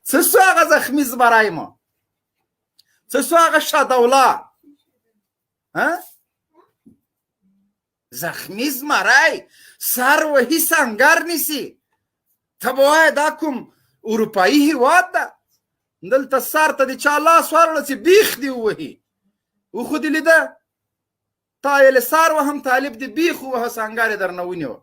څه سو هغه زخمي زمری مو، څه سو هغه شادوله زخمي زمری سر وهي سنګر نیسي. ته به وایې دا کوم اروپایي هېواد ده؟ دلته سر ته د چا لاس ورړه چې بیخ دې ووهي. وخو دې لیده تا یې له سر وهم طالب دې بیخ ووهه سنګر یې درنه ونیوه.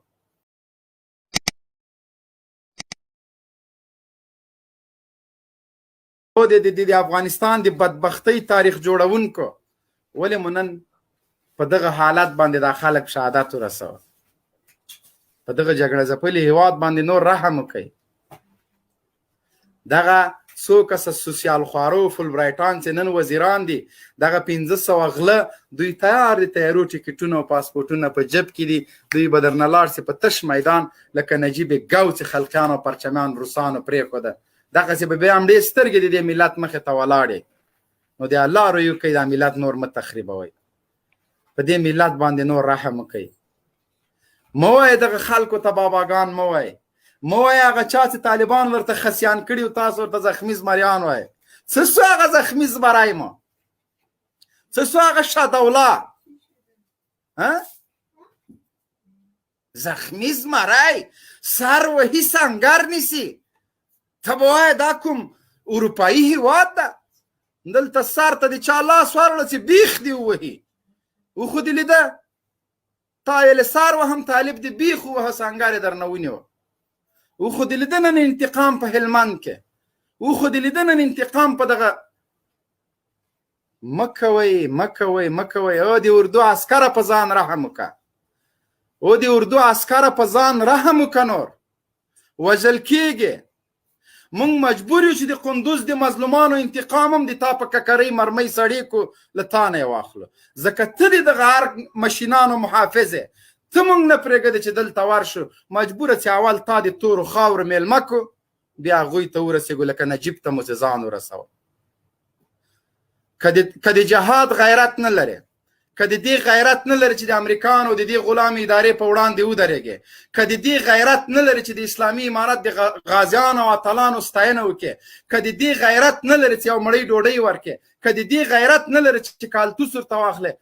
د افغانستان د بدبختۍ تاریخ جوړونکو ولې مو نن په دغه حالت باندې دا خلک شهادت ورسوه؟ په دغه جګړه ځپلي هېواد باندې نور رحم وکړئ. دغه څو کسه سوسیال خوارو فولبرایټان چې نن وزیران دي، دغه 500 غله دوی تیار دي، تیارو ټیکټونه او پاسپورټونه په جب کې دي، دوی به درنه لاړ شي په تش میدان لکه نجیب ګو چې خلقیانو پرچمیان روسانو پرېښوده. دغسې به بیا هم ډېر سترګې د دې ملت مخې ته ولاړې. نو د الله روی کوي دا ملت نور مه تخریبوئ، په دې ملت باندې نور رحم وکئ. مه وایئ دغه خلکو ته باباګان، مه وایئ، مه وایئ هغه چا چې طالبان ورته خسیان کړي او تاسو ورته زخمي زمریان وایئ. څه سو هغه زخمي زمری مو، څه سو هغه شادوله زخمي زمری سر وهي سنګر نیسي. ته به وایې دا کوم اروپایي هېواد ده؟ دلته سر ته د چا لاس ورړه چې بیخ دې ووهي. وخو دې لیده تا یې له سر وهم طالب دې بیخ ووهه سنګر یې درنه ونیوه. وخو دې لیده نن انتقام په هلمند کې، وخو دې لیده نن انتقام په دغه. مه کوئ مه کوئ مه کوئ. او د اردو عسکره په ځان رحم وکړه، او د اردو عسکره په ځان رحم وکړه. نور وژل کېږي. مونږ مجبور یو چې د قندوز د مظلومانو انتقام هم د تا په ککرۍ مرمۍ سړی کو له تا نه یې واخلو، ځکه ته د دغه هر مشینانو محافظ یې. ته مونږ نه پرېږدې چې دلته ورشو. مجبوره چې اول تا د تورو خاورو میلمه کو، بیا هغوی ته ورسېږو لکه نجیب ته مو چې ځان ورسوه. که د جهاد غیرت نه لرې، که د دې غیرت نه لري چې د امریکانو د دې غلام ادارې په وړاندې ودرېږې، که د دې غیرت نه لري چې د اسلامي امارت د غازیانو او اتلانو ستاینه وکړې، که د دې غیرت نه لري چې یو مړۍ ډوډۍ ورکړې، که د دې غیرت نه لري چې کالتوس ورته واخلې،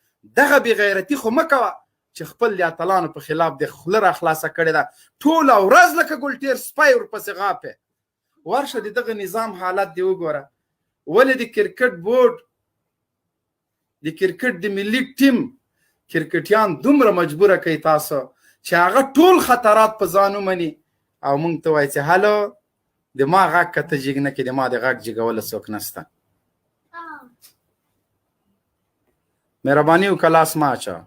دغه بې غیرتي خو مه کوه چې خپل د اتلانو په خلاف د خوله را خلاصه کړې ده. ټوله ورځ لکه ګلټیر سپی ورپسې غاپې. ورشه د دغه نظام حالت دی وګوره. ولې د کرکټ بورډ، د کرکټ د ملي ټیم کرکټیان دومره مجبوره کوي تاسو چې هغه ټول خطرات په ځان ومني او موږ ته وایي چې هلو د ما غږ که ته جګ نه کړې، د ما د غږ جګوله څوک نشته. مهرباني وکړه لاس مه اچوه.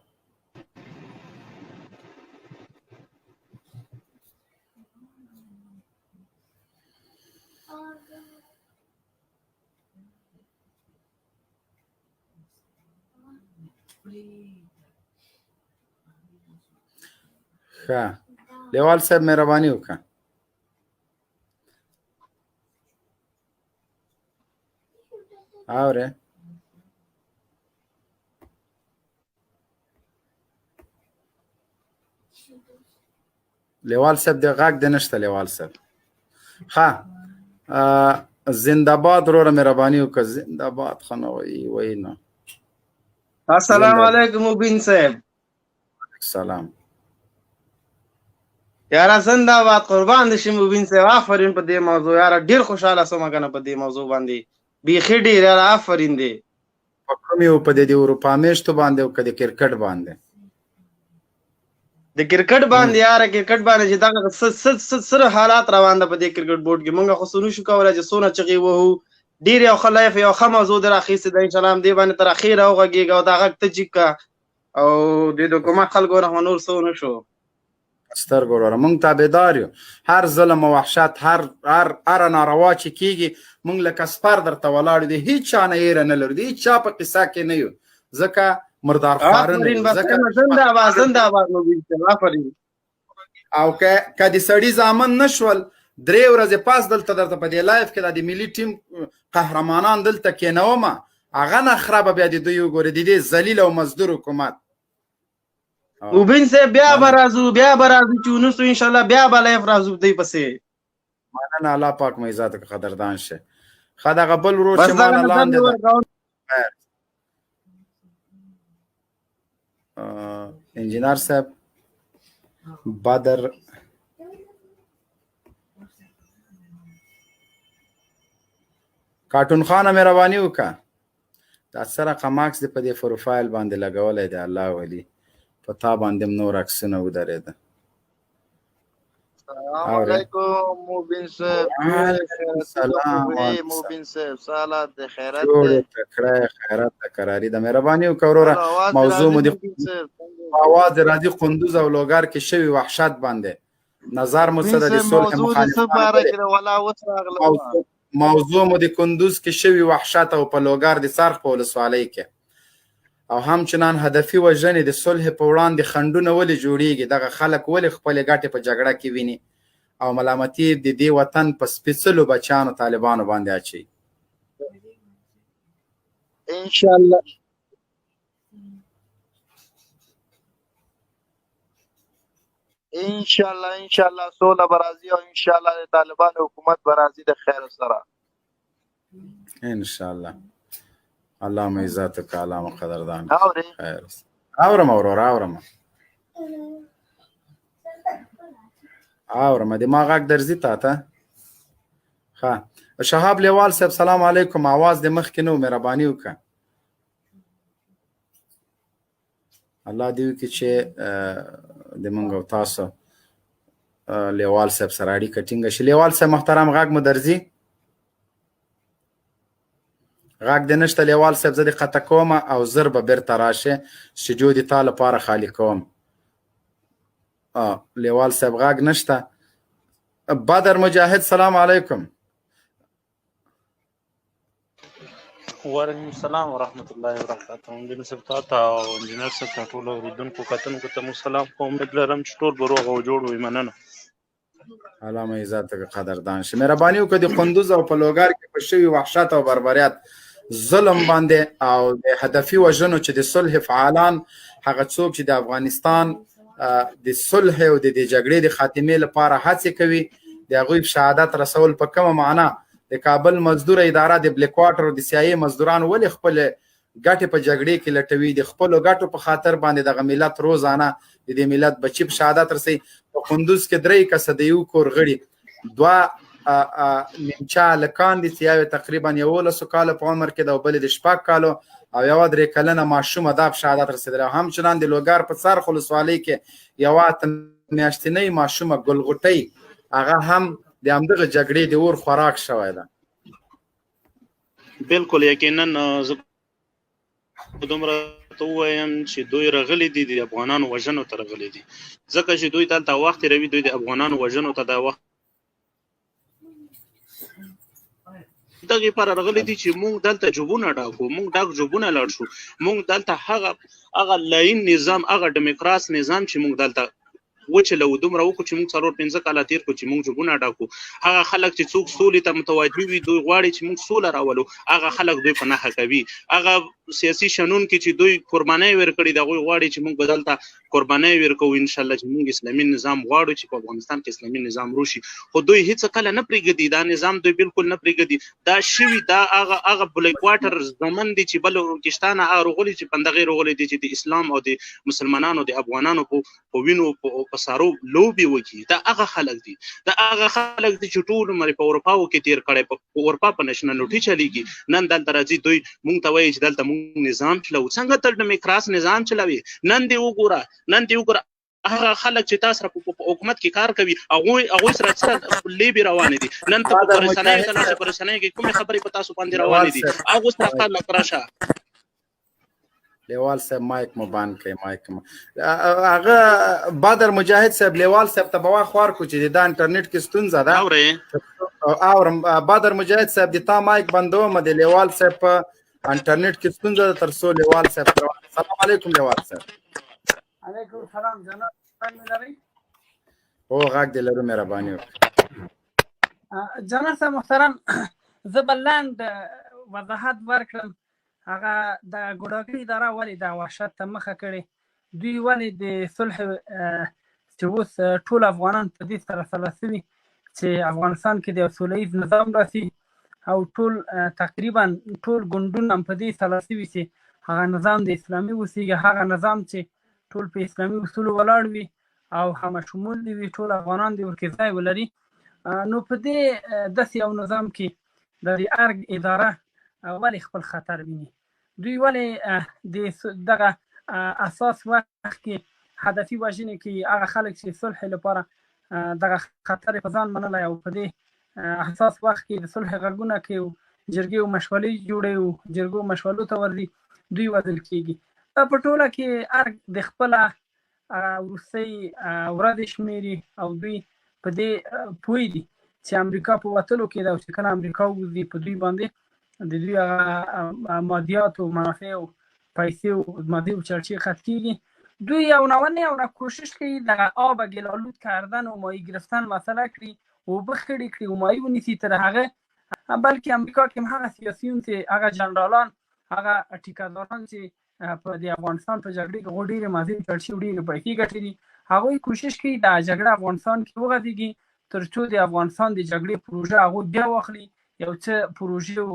ښه لیوال صاحب مهرباني وکړه. اورې لیوال صاحب د غږ د نشته. لیوال صاحب ښه زنده باد وروره مهرباني وکړه. زنده باد ښه نه وایي نه. السلام علیکم مبین صاحب. سلام یاره زنده باد قربان دې شي مبین صاحب. آفرین په دې موضوع یاره ډېر خوشحاله شوم کنه په دې موضوع باندې بیخي ډېر یاره آفرین دی. په کوم یو په دې اروپا میشتو باندې او که د کرکټ باندې؟ د کرکټ باندې یاره کرکټ باندې چې دغه سره حالات روان ده په دې کرکټ بورډ کې. مونږ خو څه نشو کولی چې څونه چغې وهو. ډېر یو ښه لایف یو ښه موضوع دې راخیستې ده. انشاءالله دې باندې تر اخیره وغږېږه او دا غږ ته جګ کړه او د حکومت خلکو نه نور څه ونه شو. سترګو وروره موږ تابعدار یو. هر ظلم او وحشت هر ناروا چې کېږي موږ لکه سپر درته ولاړ دي، هېڅ چا نه یېره نه لرو، د هېڅ چا په قصه کې نه یو، ځکه مردار خواره نه یو. او که د سړي زامن نه شول 3 ورځې پاس دلته درته په دې لایف کې د ملي ټیم قهرمانان دلته کېنومه، هغه نخره به بیا د دوی وګورې د دې ذلیل او مزدور حکومت. مبین صاحب بیا به راځو چې ونسو انشاءالله بیا به لایف راځو دوی پسې. مننه الله پاک مو عزت که قدردان شه ښه دغه بل ورور بس چې دغه مانه نظر لاندې مې ده ورکول. انجینر صاحب بدر کارټون خانه مهرباني وکړه دا څه رقم عکس دې په دې پروفایل باندې لګولی دی الله ولي په تا باندې هم نور عکسونه ودرېده السلام علیکم موبین صاحب موبین صاحب سالات د خیرات جوړ تکړه خیرات تکراری د مهرباني وکړه وروره موضوع مو د اواز راځي قندوز او لوګر کې شوی وحشت باندې نظر مو سره د صلح مخالفت موضوع مو د کندوز کې شوی وحشت او په لوګر د سرخ په ولسوالۍ کې او همچنان هدفي وژنې د صلح په وړاندې خنډونه ولې جوړیږي دغه خلک ولې خپلې ګټې په جګړه کې ویني او ملامتي د دې وطن په سپېڅلو بچیانو طالبانو باندې اچوي انشاءالله سوله به راځي او انشاءالله د طالبانو حکومت به راځي د خیر سره انشاءالله الله مو عزت وکړه الله مو قدردان خیر اورم ورور اورم دماغ غږ درځي تا ته ښه شهاب لیوال صاحب سلام علیکم आवाज د مخ کې نو مهرباني وکړه الله دې وکړي چې د مونږ او تاسو لیوال صاحب سره اړیکه ټینګه شي لیوال صاحب محترم غږ مو درځي غږ دې نشته لیوال صاحب زه دې قطع کوم او زر به بیرته راشې سټوډیو دې تا لپاره خالي کوم لیوال صاحب غږ نشته بدر مجاهد سلام علیکم وعلیکم السلام ورحمۃ اللہ وبرکاتہ انجینر صاحب تاسو او انجینر صاحب ټول اوریدونکو کتونکو ته سلام کوم لرم چې ټول بروغ او جوړ وي مننه علامه عزت قدردان شه مهرباني وکړئ د قندوز او په لوګر کې په شوی وحشت او بربریت ظلم باندې او د هدفي وژنو چې د صلح فعالان هغه څوک چې د افغانستان د صلح او د جګړې د خاتمې لپاره هڅې کوي د هغوی شهادت رسول په کومه معنا د کابل مزدور اداره د بلیک واټر او د سیاسي مزدوران ولې خپل ګټې په جګړې کې لټوي د خپل ګټو په خاطر باندې دغه ملت روزانه د دې ملت بچي په شهادت رسي په قندوز کې 3 کسه د یو کور غړي 2 نیمچا لکان دي چې تقریبا 11 کال په عمر کې د بل د شپږ کالو او یو 3 کلنه ماشومه د شهادت رسیدله همچنان د لوګر په سر خلصوالۍ کې یو میاشتنۍ ماشومه ګلغټۍ هغه هم د همدغه جګړې د اور خوراک شوی ده بالکل یقینا دومره ته وایم چې دوی رغلي دي د افغانانو وژنو ته رغلي دي ځکه چې دوی دلته وخت روي دوی د افغانانو وژنو ته د وخت دغه پر رغلي دي چې موږ دلته جوبونه ډاکو موږ ډاک جوبونه لاړ شو موږ دلته هغه لاین نظام هغه دیموکراس نظام چې موږ دلته وچلو دومره وکړو چې موږ 4-5 کاله تیر کو چې موږ جوبونه ډاکو هغه خلک چې څوک سولې ته متوجه وي دوی غواړي چې موږ سوله راولو هغه خلک دوی په نخښه کوي هغه سیاسي شنون کې چې دوی قرباني ورکړي دغه غواړي چې موږ بدلته قرباني ورکو ان شاء الله چې موږ اسلامي نظام غواړو چې په افغانستان کې اسلامي نظام روشي خو دوی هیڅ کله نه پریږدي دا نظام دوی بالکل نه پریږدي دا شوی دا هغه بلیک واټر زمون دي چې بلوچستان هغه رغولي چې پندغه رغولي دي چې د اسلام او د مسلمانانو د افغانانو په وینو په سارو لوبي وکي دا هغه خلک دي دا هغه خلک دي چې ټول مری په اروپا کې تیر کړي په اروپا په نېشنلټي چلیږي نن دلته راځي دوی مونږ ته وایي چې دلته مونږ نظام چلو څنګه تر دیموکراس نظام چلوي نن دی وګوره هغه خلک چې تاسو په حکومت کې کار کوي هغه سره لیبي روان دي نن ته په رسنۍ کې کومه خبرې په تاسو باندې روان دي هغه سره کار نکراشه لیوال صاحب مایک مو بان کړئ مایک هغه بدر مجاهد صاحب لیوال صاحب ته بوا خوار کو چې د انټرنیټ کې ستونزه ده اورم بدر مجاهد صاحب د تا مایک بندو مده لیوال صاحب په انټرنیټ کې ستونزه ده ترڅو لیوال صاحب السلام علیکم لیوال صاحب علیکم السلام جناب څنګه لري او غږ دې لرو مهرباني وکړئ جناب صاحب محترم زبلاند وضاحت ورکړم هغه د ګوډاګي اداره ولې د وحشت ته مخه کړې دوی ولې د صلح چې اوس ټول افغانان په دې سره سلاسي چې افغانستان کې د سوله ییز نظام راسي او ټول تقریبا ټول ګوندونه په دې سلا شوي چې هغه نظام د اسلامي اوسېږي، هغه نظام چې ټول په اسلامي اصولو ولاړ وي او همه شمول دي وي، ټول افغانان دې ورکې ځای ولري. نو په دې داسې یو نظام کې د ارګ اداره ولې خپل خطر ویني؟ دوی ولې دغه اساس وخت کې هدفي وژنې کې هغه خلک چې صلح لپاره دغه خطر په ځان منلی او په دې اساس وخت کې د صلح غږونه کوي، جرګې او مشولې جوړوي او جرګو مشولو ته ورځي، دوی وژل کېږي. په ټوله کې ارګ د خپله وروستۍ ورځې شمېري او دوی په دې پوه دي چې امریکا په وتلو کې ده او چې کله امریکا ووځي په دوی باندې د دوی هغه مادیات او منافع او پیسې او مادي او چرچې ختم کېږي. دوی یو نه کوشش کوي دغه آب گلالود کردن و ماهی گرفتن مسئله کړي، اوبه خړې کړي او ماهی ونیسي. تر هغه بلکې امریکا کې هم هغه سیاسیون چې هغه جنرالان هغه ټیکهداران چې په د افغانستان په جګړې کې ډېرې مادي چرچې او ډېرې پیسې ګټلې دي، هغوی کوشش کوي دا جګړه افغانستان کې وغځېږي تر څو د افغانستان د جګړې پروژه هغوی بیا واخلي، یو څه پروژې او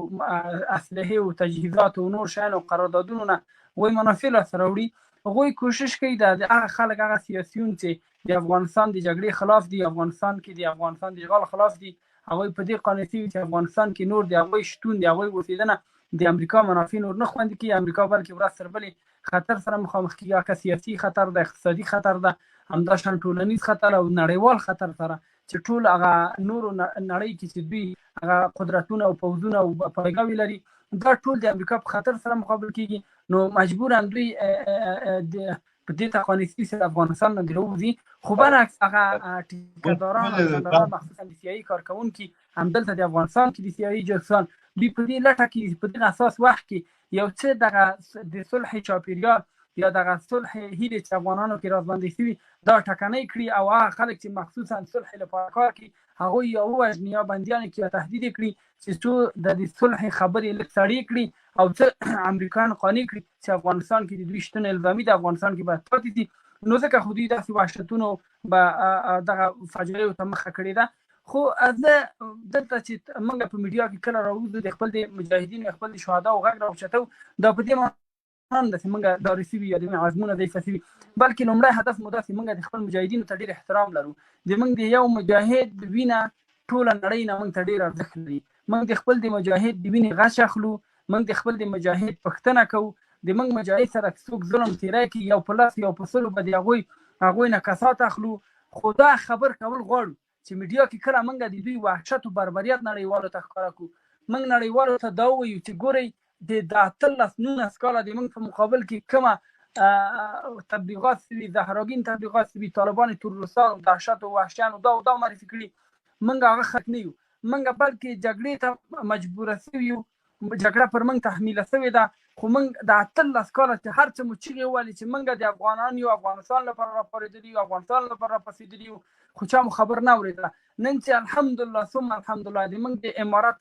اسلحې او تجهیزات او نور شیان او قراردادونو نه هغوی منافع لاسته راوړي. هغوی کوشش کوي د هغه خلک هغه سیاسیون چې د افغانستان د جګړې خلاف دي، افغانستان کې د افغانستان د اشغال خلاف دي، هغوی په دې قانع شوي چې افغانستان کې نور د هغوی شتون د هغوی اوسېدنه د امریکا منافع نور نه خوندي کړي. امریکا بلکې ورځ تر بلې خطر سره مخامخ کېږي، که سیاسي خطر ده، اقتصادي خطر ده، همداشان ټولنیز خطر او نړیوال خطر سره چې ټول هغه نورو نړۍ کې چې دوی هغه قدرتونه او پوځونه او پایګاوې لري دا ټول د امریکا په خطر سره مقابل کېږي. نو مجبورا دوی په دې ته قانع شوي چې افغانستان نه دې ووځي. خو برعکس هغه ټیکهداران مخصوصا د سیاسي کارکوونکي همدلته د افغانستان کې د سیاسي جاسوسان دوی په دې لټه کې په دې اساس وخت کې یو څه دغه د صلح چاپیریال یا دغه صلح هیلې چې افغانانو کې رازبندي شوي دا ټکنۍ کړي او هغه خلک چې مخصوصا صلح لپاره کار کوي هغوی یا ووژني یا بندیان کړي یا تهدید کړي چې څو د دې صلح خبرې لږ سړې کړي او څه امریکایان قانع کړي چې افغانستان کې د دوی شتون الزامي د افغانستان کې باید پاتې شي. نو ځکه خو دوی داسې وحشتونو به دغه فاجعې ته مخه کړې ده. خو زه دلته چې موږ په میډیا کې کله راوځو د خپل د مجاهدینو خپل د شهداو غږ راوچتو دا په دې هم داسې موږ دا رسوي یا د عزمونه ضعیفه شوي بلکې لومړی هدف مو داسې موږ د خپل مجاهدینو ته ډېر احترام لرو. د موږ د یو مجاهد وینه ټوله نړۍ نه موږ ته ډېر ارزښت لري. موږ د خپل د مجاهد د وینې غچ اخلو، موږ د خپل د مجاهد پوښتنه کوو، د موږ مجاهد سره څوک ظلم تېری کوي یو په لاس یو په سلو به د هغوی نه کسات اخلو. خو دا خبر کول غواړو چې میډیا کې کله موږ د دوی وحشت او بربریت نړیوالو ته ښکاره کړو. موږ نړیوالو ته دا ووایو چې ګورئ د 18-19 کاله د موږ په مقابل کې کومه تبلیغات شوي، زهراګین تبلیغات شوي، طالبان تروریستان دهشت او وحشیانو دا معرفي کړي، موږ هغه خلک نه یو. موږ بلکې جګړې ته مجبوره شوي یو، جګړه پر موږ تحمیله شوې ده. خو موږ د 18 کاله چې هر څه مو چیغې وویلې چې موږ د افغانان یو، افغانستان لپاره راپارېدلي یو، افغانستان لپاره راپاڅېدلي یو، خو چا مو خبر نه اورېده. نن چې الحمدلله ثم الحمدلله د موږ د امارات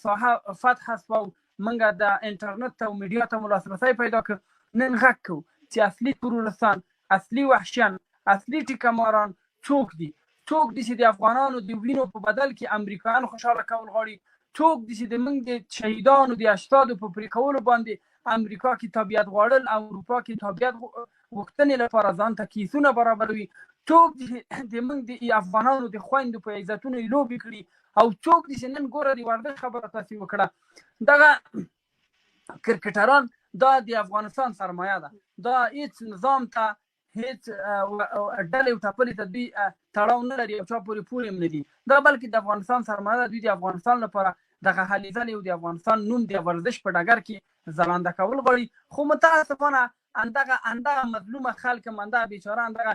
ساحه فتح شوه او موږ د انټرنټ ته او میډیا ته مو لاسرسی پیدا کړ، نن غږ کوو چې اصلي ترورستان، اصلي وحشیان، اصلي ټیکهماران څوک دي. څوک دي چې د افغانانو د وینو په بدل کې امریکایان خوشحاله کول غواړي. څوک دي چې د موږ د شهیدانو د اجسادو په پرې کولو باندې امریکا کې تابعیت غواړل او اروپا کې تابعیت غوښتنې لپاره ځان ته کیسونه برابروي. څوک دي چې د موږ د افغانانو د خویندو په عزتونو یې لوبې کړي او څوک دي چې نن ګوره د ورزش خبره تاسې وکړه. دغه کرکټران دا د افغانستان سرمایه ده، دا هیڅ نظام ته هیڅ ډلې او ټپلې ته دوی تړاو نه لري او چا پورې پورې هم نه دي. دا بلکې د افغانستان سرمایه ده. دوی د افغانستان لپاره دغه هلې ځلې او د افغانستان نوم د ورزش په ډګر کې ځلانده کول غواړي. خو متاسفانه همدغه مظلومه خلک هم همدغه بیچاره همدغه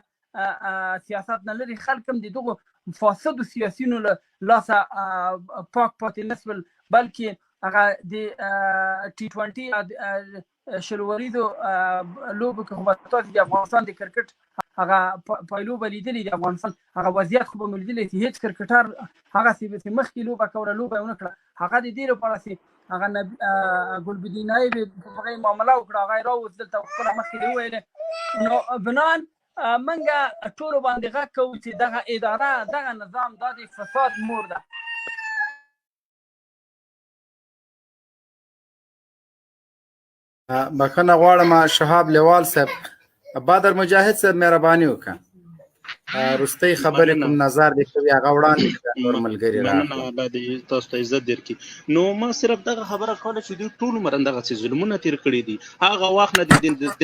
سیاست نه لري خلک هم د دغو فاسدو سیاسیونو له لاسه پاک پاتې نه شول، بلکې هغه د T20 شلوریزو لوبو کې خو به تاسو د افغانستان د کرکټ هغه پایلو به لیدلي، د افغانستان هغه وضعیت خو به مو لیدلی چې هېڅ کرکټر هغسې مخکې لوبه کوله لوبه یې ونه کړه. هغه د دې لپاره چې هغه ګلبدین نایب په هغه معامله وکړه، هغه یې راووت دلته خپله مخکې یې وویلې. نو بنان منګه ټولو باندې غږ کوو چې دغه اداره دغه نظام دا د فساد مور ده. بخښنه غواړم شهاب لیوال صاحب، بدر مجاهد صاحب مهرباني وکړه وروستۍ خبرې کوم نظر دې کوي هغه وړاندې کړه نور ملګري مننه الله دې تاسو ته عزت درکړي. نو ما صرف دغه خبره کوله چې دوی ټول عمر همدغسې ظلمونه تېر کړي دي. هغه وخت نه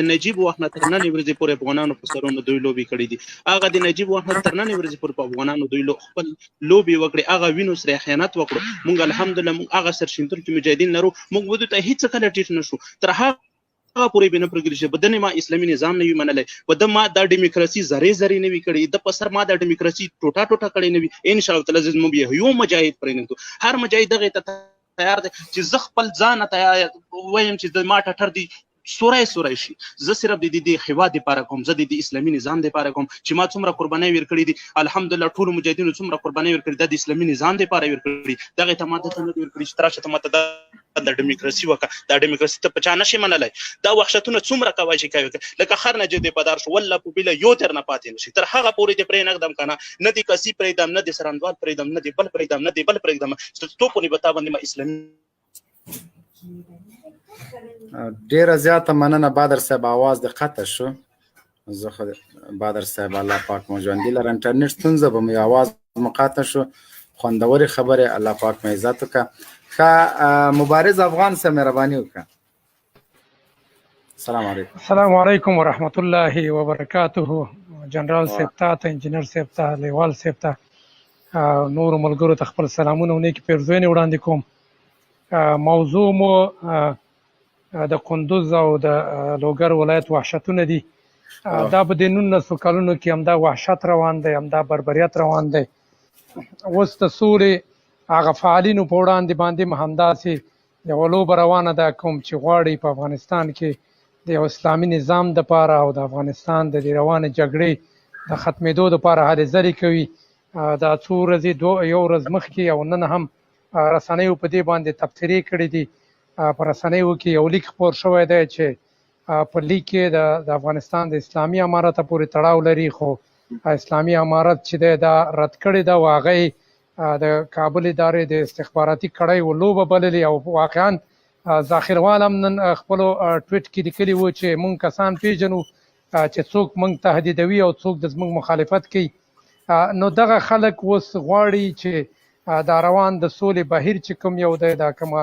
د نجیب وخت نه تر نننۍ ورځې پورې افغانانو په سرونو دوی لوبې کړي دي. هغه د نجیب وخت نه تر نننۍ ورځې پورې په افغانانو دوی خپل لوبې وکړې. هغه وینو سره خیانت وکړو. موږ الحمدلله موږ هغه سرښندونکي مجاهدین لرو. موږ به دوی ته هېڅ کله ټیټ نه شو تر هغه پورې به نه پرېږدي چې بدن ما اسلامي نظام نه وي منلی، بده ما دا ډیموکراسي ذرې ذرې نه وي کړې، د په سر ما دا ډیموکراسي ټوټه ټوټه کړې نه وي. انشاءالله تعالی زموږ به یو مجاهد پرېږدو. هر مجاهد دغې ته تیار دی چې زه خپل ځان ته وایم چې د ما ټټر دی سوری شي. زه صرف د دې هېواد دپاره کوم، زه د اسلامي نظام دپاره کوم چې ما څومره قربانۍ ورکړي دي. الحمدلله ټولو مجاهدینو څومره قربانۍ ورکړي دا د اسلامي نظام دپاره ورکړي. دغې ته ما دته نه دي ورکړي چې ته راشه ته ما ته د ډیموکراسي وکړه. دا ډیموکراسي ته په چا نشي منلی. دا وحشتونه څومره کوی چې کوي لکه خر نه جدې په دار شو والله په بیله یو تر نه پاتې نشي. تر هغه پورې دې پرې نږدم که نه، نه دې کسي پرېږدم، نه دې سرندوال پرېږدم، نه دې بل پرېږدم، نه دې بل پرېږدم، چې تو پورې به تا باندې ما اسلامي. ډیره زیاته مننه بدر صاحب، اواز دې قطع شو. زه خو بدر صاحب الله پاک مو ژوندي لره، انټرنیټ ستونزه به مې اواز مو قطع شو. خوندورې خبرې، الله پاک مو عزت وکړه. ښه مبارز افغان صاحب مهرباني وکړه. السلام علیکم. السلام علیکم ورحمت الله وبرکاته. جنرال صاحب ته، انجینر صاحب ته، لیوال صاحب ته، نورو ملګرو ته خپل سلامونه او نیکې پیرزوینې وړاندې کوم. موضوع مو د کندوز او د لوګر ولایت وحشتونه دي. دا په د 1900 کلونو کې همدا وحشت روان دی، همدا بربریت روان دی. اوس د سولې هغه فعالینو په وړاندې باندې همداسې یوه لوبه روانه ده، کوم چې غواړي په افغانستان کې د یو اسلامي نظام دپاره او د افغانستان د دې روانې جګړې د ختمېدو دپاره هلې ځلې کوي. دا څو ورځې یو ورځ مخکې او نن هم رسنیو په دې باندې تبصرې کړې دي. په رسنیو کې یو لیک خپور شوی دی چې په لیک کې د افغانستان د اسلامي امارت پورې تړاو لري، خو اسلامي امارت چې دی دا رد کړې ده او هغه د کابل ادارې د استخباراتي کړۍ لوبه بللې. او واقعا ذاخروال هم نن خپلو ټویټ کې لیکلي وو چې موږ کسان پیژنو چې څوک موږ تهدیدوي او څوک د زموږ مخالفت کوي. نو دغه خلک اوس غواړي چې دا روان د سولې بهیر چې کوم یو دی، دا کومه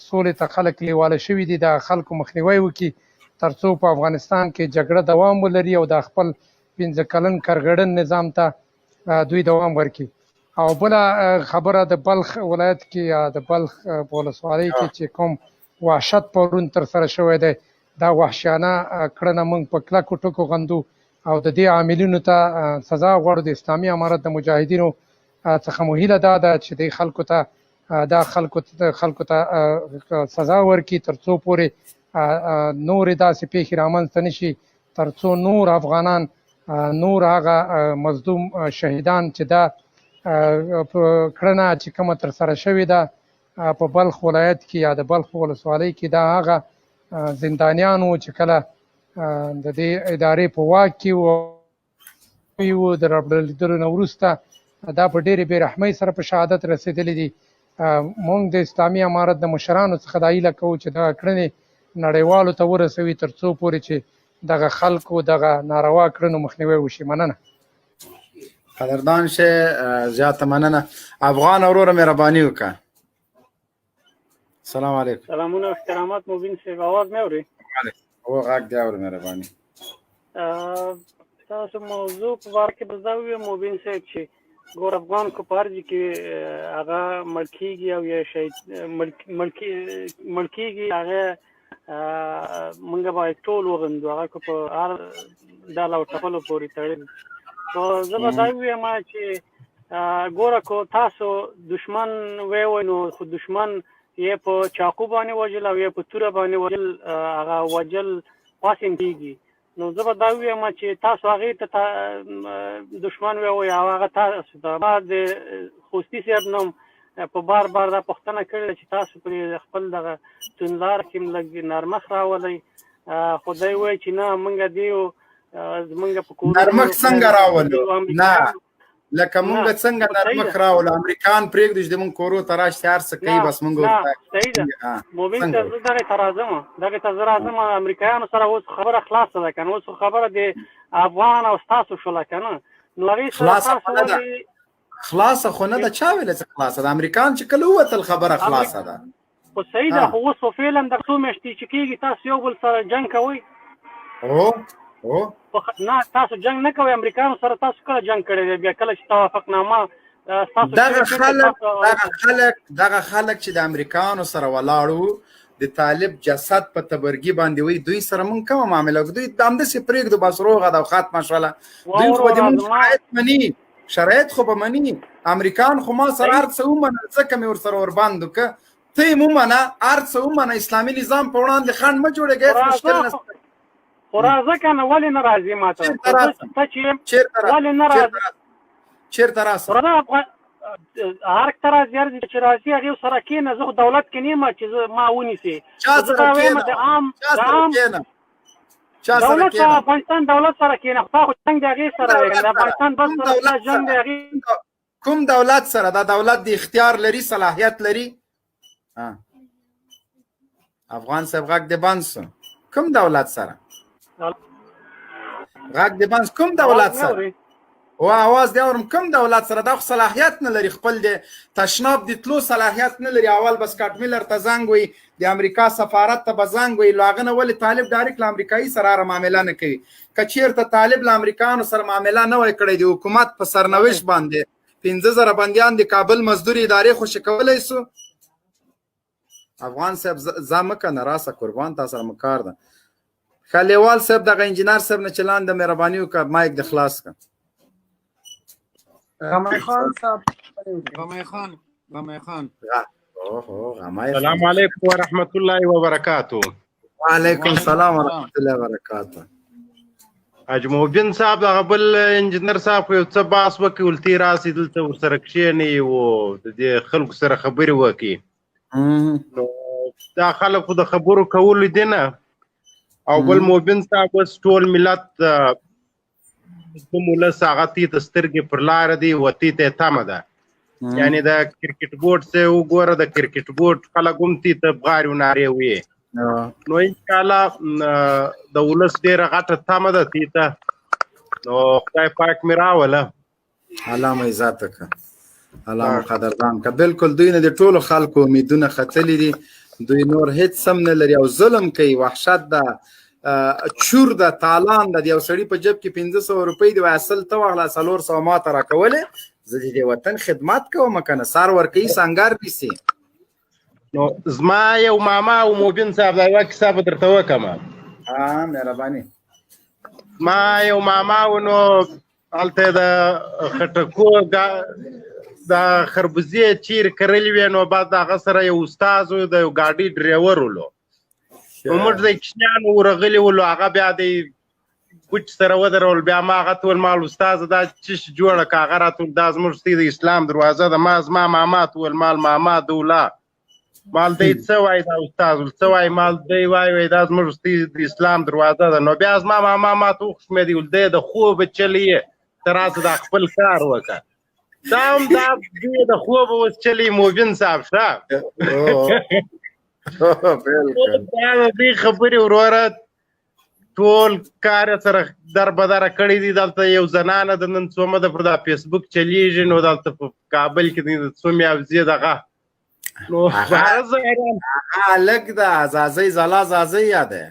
سولې ته خلک لیواله شوي دي، د خلکو مخنیوی وکړي تر څو په افغانستان کې جګړه دوام ولري او د خپل 15 کلن کرغړن نظام ته دوی دوام ورکړي. او بله خبره د بلخ ولایت کې یا د بلخ په ولسوالۍ کې چې کوم وحشت پرون ترسره شوی دی، دا وحشیانه کړنه موږ په کلکو ټکو غندو او د دې عاملینو ته سزا غواړو. د اسلامي امارت د مجاهدینو څخه مو هیله دا ده چې د خلکو ته سزا ورکړي تر څو پورې نورې داسې پیښې رامنځته نشي، تر څو نور افغانان، نور هغه مظلوم شهیدان چې دا کړنه چې کومه ترسره شوې ده په بلخ ولایت کې یا د بلخ ولسوالۍ کې، دا هغه زندانیانو چې کله د دې ادارې په واک کې وو د رابلېدلو نه وروسته دا په ډېرې بې رحمۍ سره په شهادت رسېدلي دي. موږ د اسلامي امارت د مشرانو څخه دا هیله کوو چې دغه کړنې نړیوالو ته ورسوي تر څو پورې چې دغه خلکو دغه ناروا کړنو مخنیوی وشي. مننه. قدردان شه، زیاته مننه. افغان وروره مهرباني وکړه. السلام علیکم. سلامونه او احترامات. مبین صاحب آواز مې اوري؟ هو غږ دی، اورو مهرباني. تاسو موضوع په باره کې به زه ووایم مبین صاحب چې ګور افغان که په هر ځای کې هغه مړ کېږي او یا مړ کېږي، هغه موږ باید ټول وغندو، هغه که په هر ډله او ټپلو پورې تړلي. نو زه به دا ووایم چې ګوره که تاسو دشمن ووایئ نو خو دشمن یې په چاقو باندې وژل او یې په توره باندې وژل، هغه وژل پاسین کېږي. نو زه به دا ووایم چې تاسو هغې ته دشمن ووایئ او هغه تاسو ته. ما د خوستي صاحب نوم په بار بار دا پوښتنه کړې ده چې تاسو پرې خپل دغه توندلاره کې لږ نرمښت راولئ، خو دی وایي چې نه موږ دې زمونږ په کورونو نرمښت څنګه راولو؟ نه امریکایانو لکه مونږ څنګه نرمښت راولو؟ امریکان پرېږدو چې زمونږ کورو ته راشي هر څه کوي بس مونږ صحیح ده مومن ته زه دغې ته راځم دغې ته زه راځم امریکایانو سره اوس خبره خلاصه ده که نه اوس خبره د افغان او ستاسو شوله که نه نو هغې سره تاسو ولې خلاصه خو نه ده چا ویله چې خلاصه ده امریکان چې کله ووتل خبره خلاصه ده خو صحیح ده خو اوس خو فعلا دغه څو میاشتې چې کېږي تاسو یو بل سره جنګ کوئ نه تاسو جنگ نه کوئ امریکایانو سره تاسو کله جنگ کړی دی بیا کله چې توافقنامه دغه خلک چې د امریکایانو سره ولاړو د طالب جسد په تبرګي باندې وي دوی سره مونږ کومه معامله وکړو دوی همداسې پرېږدو بس روغه ده او ختمه شوله دوی خو د مونږ شرایط مني شرایط خو به مني امریکایان خو ما سره هر څه ومنل ځکه مې ورسره ورباند وکړه ته یې ومنه هر څه ومنه اسلامي نظام په وړاندې خنډ مه جوړېږه هېڅ مشکل نشته خو راځه که نه ولې نه راځې ما ته ته چې ولې نه راځې چېرته راسه هر ته راځي هر چې راځي هغې سره کښېنه زه خو دولت کې نه یم چې ما ونیسې دولت سره افغانستان دولت سره کښېنه خو تا خو جنګ د هغې سره دی د افغانستان بس سره جنګ د هغې کوم دولت سره دا دولت د اختیار لري صلاحیت لري افغان صاحب غږ دې بند سو کوم دولت سره غږ دې بند کوم دولت سره او आवाज دی اورم کوم دولت سره دا خو صلاحیت نه لري خپل د تشناب د تلو صلاحیت نه لري اول بس کاټ میلر ته زنګ وي د امریکا سفارت ته به زنګ وي لاغه نه ولې طالب ډایرکټ له امریکایي سره معامله نه کوي که چېرته طالب له امریکایانو سره معامله نه وای کړی د حکومت په سرنوشت باندې 15,000 بندیان د کابل مزدوري ادارې خوشي کولی سو افغان صاحب ځه مه کنه راسه قربان تا سره مو کار ده خلیوال صاحب دغه انجینر صاحب نه چلان د مهرباني وکړه مایک د خلاص کړه غمای خان صاحب غمای خان السلام علیکم ورحمت الله وبرکاتہ وعلیکم السلام ورحمت الله وبرکاتہ حاج محبین صاحب هغه بل انجینر صاحب یو څه باس وکړي ولتي راسي دلته ورسره کښېني او د دې خلکو سره خبرې وکړي نو دا خلک خو د خبرو کولو دي نه او بل محبین صاحب اوس ټول ملت کوم ولس هغه تی ته سترګې پر لاره دي وتی ته تمه ده یعنی د کرکټ بورډ څخه وګوره د کرکټ بورډ خلک هم تی ته بغارې و نارې وي نو انشاءالله د ولس ډېره غټه تمه ده تی ته نو خدای پاک مې راوله الله مو عزت وکړه الله مو قدردان که بلکل دوی نه د ټولو خلکو امیدونه ختلي دي دوی نور هیڅ سم نه لري او ظلم کوي وحشت ده چور ده تالان ده د یو سړي په جب کې 1500 روپۍ دی وایي اصل ته واخله 400 ماته راکولې زه د دې وطن خدمت کوم که نه سار ورکوي سنګار نیسي نو زما یو ماما او موبین صاحب دا یوه کیسه به درته وکړم مهرباني ما یو ماما و نو هلته د خټکو د خربوزې چیرې کرلې وې نو بعد د هغه سره یو استاد و د یو ګاډي ډریور ولو نو موږ د کشنیانو ورغلي ولو هغه بیا د کوچ سره ودرول بیا ما هغه ته ویل مال استاد دا چش جوړه که هغه راته ویل دا زموږ د اسلام دروازه ده ما زما ماما ته ویل مال ماما دوله مال دی څه وایي دا استاد ویل څه وایي مال دی وایي دا زموږ د اسلام دروازه ده نو بیا زما ماما ما ته وخښمېدي ویل دی د خوبه چلی یې ته راسه دا خپل کار وکړه دا هم دا دی د خوبه اوس چلی موبین صاحب ښه دا د دې خبرې وروره ټول کار سره در بدره کړي دي دلته یو زنانه د نن څومه ده پر دا فیسبوک چلیږي نو دلته په کابل کې د څومې اوزې دغه نو هغه هلک د ازازۍ زلا ازازۍ یاده